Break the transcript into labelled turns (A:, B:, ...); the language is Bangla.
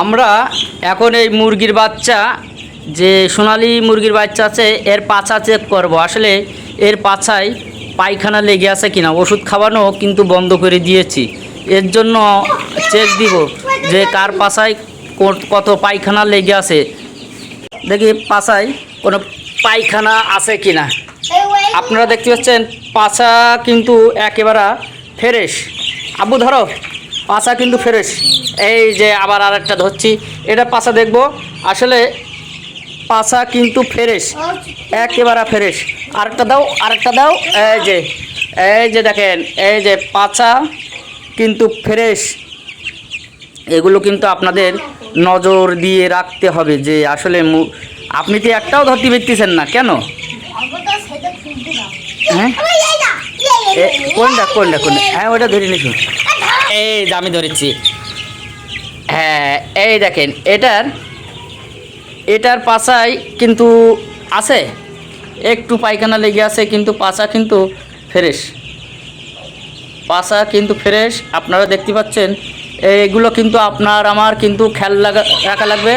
A: আমরা এখন এই মুরগির বাচ্চা, যে সোনালী মুরগির বাচ্চা আছে, এর পাছা চেক করব আসলে এর পাছায় পায়খানা লেগে আছে কিনা। ওষুধ খাওয়ানো কিন্তু বন্ধ করে দিয়েছি, এর জন্য চেক দিব যে কার পাছায় কত পায়খানা লেগে আছে। দেখি পাছায় কোনো পায়খানা আছে কিনা। আপনারা দেখতে পাচ্ছেন পাছা কিন্তু একেবারে ফ্রেশ। আব্বু ধরো, পাছা কিন্তু ফ্রেশ। এই যে আবার আরেকটা ধরছি, এটা পাছা দেখব। আসলে পাছা কিন্তু ফ্রেশ, একেবারে ফ্রেশ। আরেকটা দাও, আরেকটা দাও। এই যে দেখেন, এই যে পাছা কিন্তু ফ্রেশ। এগুলো কিন্তু আপনাদের নজর দিয়ে রাখতে হবে যে আসলে আপনি তো একটাও ধরতে পারতেছেন না কেন? হ্যাঁ, কোনটা কোনটা কোনটা? হ্যাঁ, ওটা ধরে নিস। এই যে আমি ধরেছি। হ্যাঁ, এই দেখেন, এটার পাছায় কিন্তু আছে একটু পায়খানা লেগে আছে, কিন্তু পাছা কিন্তু ফ্রেশ। পাছা কিন্তু ফ্রেশ, আপনারা দেখতে পাচ্ছেন। এইগুলো কিন্তু আপনার আমার কিন্তু খেয়াল রাখা লাগবে।